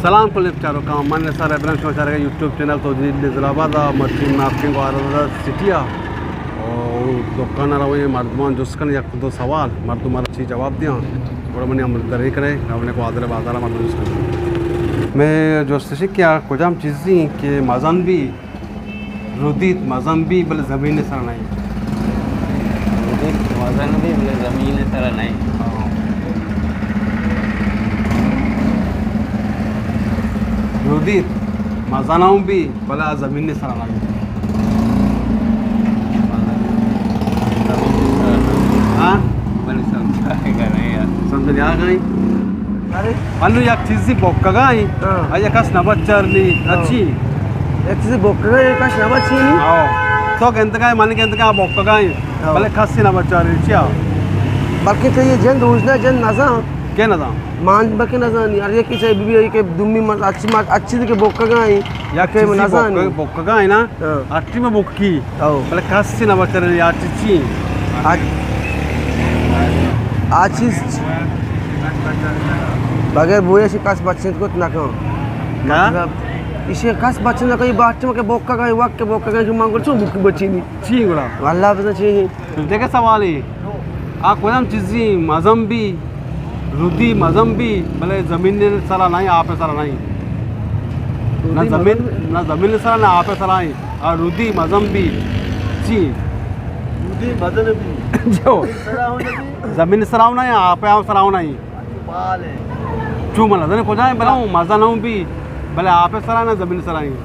सलाम चारों का मन सर इब्राहिम शोचार यूट्यूब चैनल तो जिलाबाद मर्ची नाफकिंग सिटिया और दुकान रवे मर्दमान जुस्कन या दो सवाल मर्दुम अच्छी जवाब दिया बड़ा मनी हम दरी करे अपने को आदर बाजार मर्दुम जुस्कन मैं जो क्या कुजाम चीज़ी के मज़न भी रुदीत मज़न भी बल ज़मीन सर नहीं रुदीत मज़न भी बल ज़मीन सर नहीं रुदीत मज़ानाऊ भी भला ज़मीन सर नहीं हाँ बल समझाएगा नहीं यार समझ आ गई अरे अल्लू एक चीज़ बोक्का गई अये कस नबच्चरली अच्छी एक चीज़ बोक्का गई कस नबच्चरली आओ तो केंतका मन केंतका बोक्का गई भले खस्सी नबच्चरली चिया बाकी तो ये जन रोजना जन नज़ा क्या नज़ा मान बके नज़ा नहीं अरे की चाहे बीबी के दुम्मी मत अच्छी के बोक्का गई या के नज़ा नहीं बोक्का गई ना अट्टी में बोक्की भले खस्सी नबच्चरली अच्छी आज चीज़ बगैर बोए से कस बच्चे को ना कहो मतलब इसे कस बच्चे ना कहीं बात में के बोक्का गई वक्त के बोक्का गई जो मांगो चो बुक बच्ची नहीं ची गुड़ा अल्लाह पता चाहिए देखे सवाल ही आ कोई चीज़ी मज़म भी रुदी मज़म भी भले ज़मीन सरा नहीं आप सरा नहीं ना ज़मीन सरा ना आप सरा नहीं और रुदी मज़म भी ची रुदी मज़न भी जो ज़मीन सराव नहीं आप सराव नहीं चू मला जने को जाए भला मज़ा ना भी भले आप सरा ना ज़मीन सरा नहीं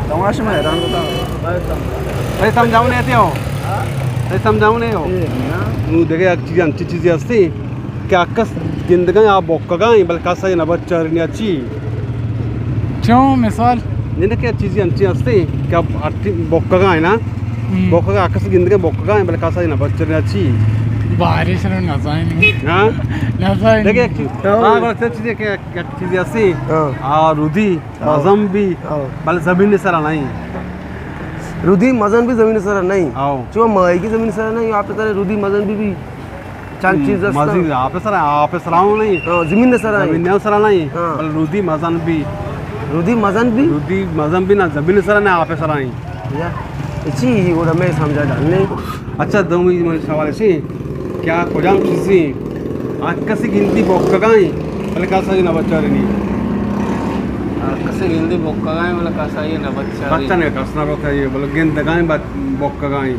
तमाशा में हैरान होता अरे समझाओ नहीं आते हो अरे समझाओ नहीं हो नू देखे एक चीज़ अच्छी चीज़ें असती कि अक्कस जिंदगी आप बोक्का गई बल्कि कसा ये नबच्चा नहीं अच्छी क्यों मिसाल नहीं क्या चीज़ें अच्छी असती कि आप अट्टी बोक्का गई ना बोक्का का अक्कस जिंदगी बोक्का गई बल्कि कसा ये नबच्चा नहीं अच्छी बारिश में नज़ाइन हाँ नज़ाइन देखिए एक चीज़ हाँ बस एक चीज़ क्या चीज़ें असती आ रुदी मज़म भी बल्कि ज़मीन सरा नहीं रुदी मज़न भी ज़मीन सरा नहीं आओ जो माई की ज़मीन सरा नहीं आप तरह रुदी मज़न भी चांद चीज़ मज़ीद आप सराऊ नहीं ज़मीन सरा ज़मीन सरा नहीं बल्कि रुदी मज़न भी रुदी मज़न भी ना ज़मीन सरा नहीं आप सरा नहीं यार इसी ही वो मैं समझा डालने अच्छा दो मुझे सवाल ऐसे क्या कुजाम चीज़ें आकसी गिनती बोक्का गई भले कासा ये नबच्चा नहीं कसे गिंदी बोक्का गए मतलब कसा ये नबच्चा बच्चा नहीं कसना रोता ये बोले गिनत गई बोक्का गई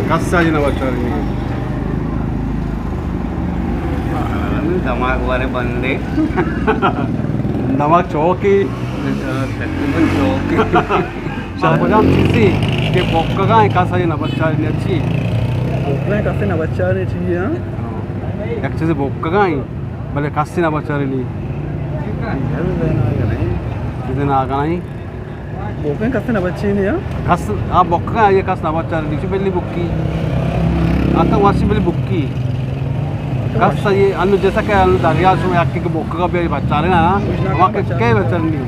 कसा ये नबच्चा नहीं दिमाग वाले बंदे नमक चौकी कुजाम चीज़ें के बोक्का गई कासा ये नबच्चा नहीं अच्छी कसे नबच्चा नहीं चाहिए एक चीज़ बोक्का गई भले कस्सी नबच्चा नहीं इधर आगा नहीं बोकें कसे नबच्चे नहीं कस आप बोक्का ये कस नबच्चा नहीं नीचे पहली बुक्की आता वासी पहली बुक्की कस ये अन्य जैसा क्या अन्य दरिया से आके के बोक्का का भी बच्चा रहे ना वहाँ के क्या बच्चा नहीं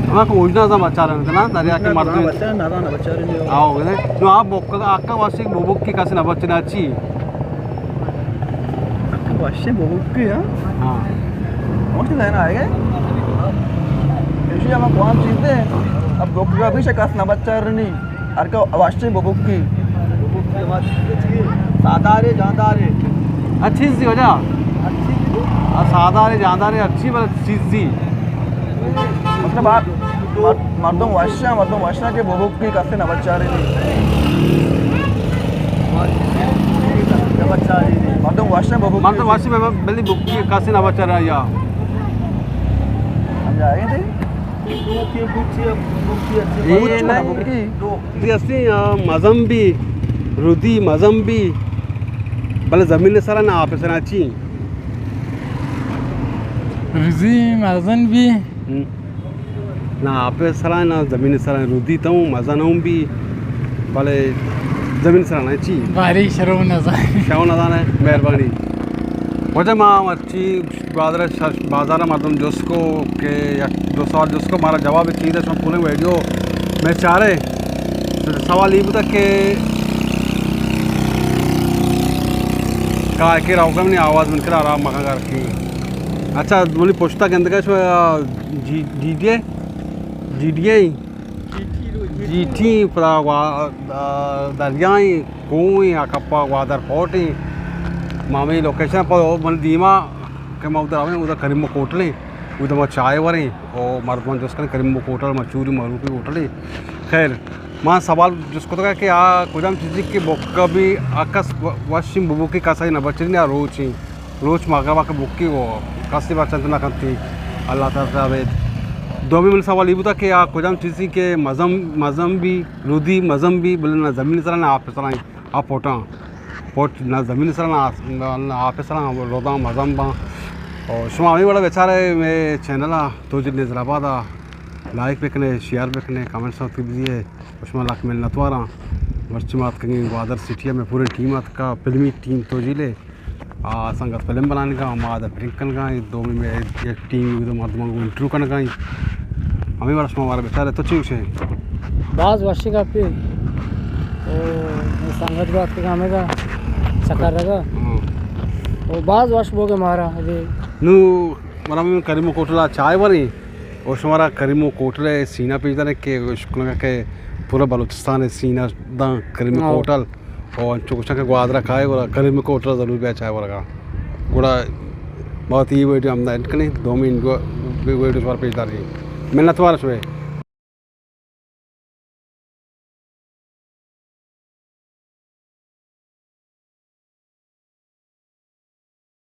वहाँ को उजना सा बच्चा रहे ना दरिया के मर्द आओ तो आप बोक्का का आका वासी बुक्की कस नबच्चे ना अच्छी वासी बुक्की हाँ कौन सी लाइन आएगा ऐसे हम कौन चीज़ है अब बोक्का भी शकस नबच्चा नहीं हर का वासी बुक्की सादारे जानदारे अच्छी सी हो जा सादा रे जानदा रे अच्छी वाली चीज़ी मतलब आप मर्दों वाशना के बुक्की कसे नबच्चा नहीं मर्दों वाशना बुक्की मतलब वाशी में बल्ली बुक्की कसे नबच्चा रहा या समझाएंगे ये नहीं ऐसी मज़म भी रुदी मज़म भी भले ज़मीन सरा ना आप सरा अच्छी रुदी मज़न भी ना आप सरा ना ज़मीन सरा रुदी तो मज़ाना भी भले ज़मीन सरा ना अच्छी बारिश रो नज़ाइन क्या ना जाने मेहरबानी वजह माँ अच्छी बाजार मर्दम जोस्को के या दो सवाल जोस्को हमारा जवाब चीज़ है पूरे वीडियो मैं चाह रहे तो सवाल ये बता कि का के राउका में आवाज़ मन कर आराम मखा कर की अच्छा बोली पोस्टा के अंदर का GT para dariai kui akapa wadar poti mami location पर मन दीमा के मैं उधर आवे उधर करीम कोटले उधर मैं चाय वरे और मर्दमान जिसका करीम कोटल मचूरी मरूपी कोटले खैर मां सवाल जिसको तो कि आ कुदाम चीज़ के बोक्का भी आकाश वाशिम बुबू की कासा ही ना बच्चे नहीं रोच मागा वाका बुक्की वो कासी बात चंदना करती अल्लाह ताला वेद दो भी मिल सवाल ये बता कि आ कुदाम चीज़ के मज़म भी रुदी मज़म भी बोले ना ज़मीन सरा ना आप सरा आप पोट ना ज़मीन सरा ना आप सरा रोदा मज़म बा और शुमा अभी बड़ा बेचारा मैं चैनल तो जितने ज़राबाद like bakanae share bakanae comments होती दीजिए उसमें लाख मिलना तो आ रहा मर्ची मात कहीं ग्वादर सिटिया में पूरी टीम का फिल्मी टीम तो जिले संगत फिल्म बनाने का माद प्रिंकन का दो में एक टीम तो मर्दमान को इंटरव्यू करने का हमें बड़ा हमारा बेचारे तो चीज़ है बाज वर्षी का पे संगत बात के काम का सकार रगा और बाज वर्ष बोगे मारा अभी नू मरा में करीमो कोटला चाय वरी और हमारा करीमो कोटले सीना पीता ने के शुक्ल के पूरा बलूचिस्तान है सीना दा करीमो कोटल और चुकचा के ग्वादरा खाए और करीमो कोटला ज़रूर भी चाय वरगा गुड़ा बहुत ही वीडियो हम ना इनकने 2 मिनट वीडियो पर पेज दारी मिलना तुम्हारा शुरू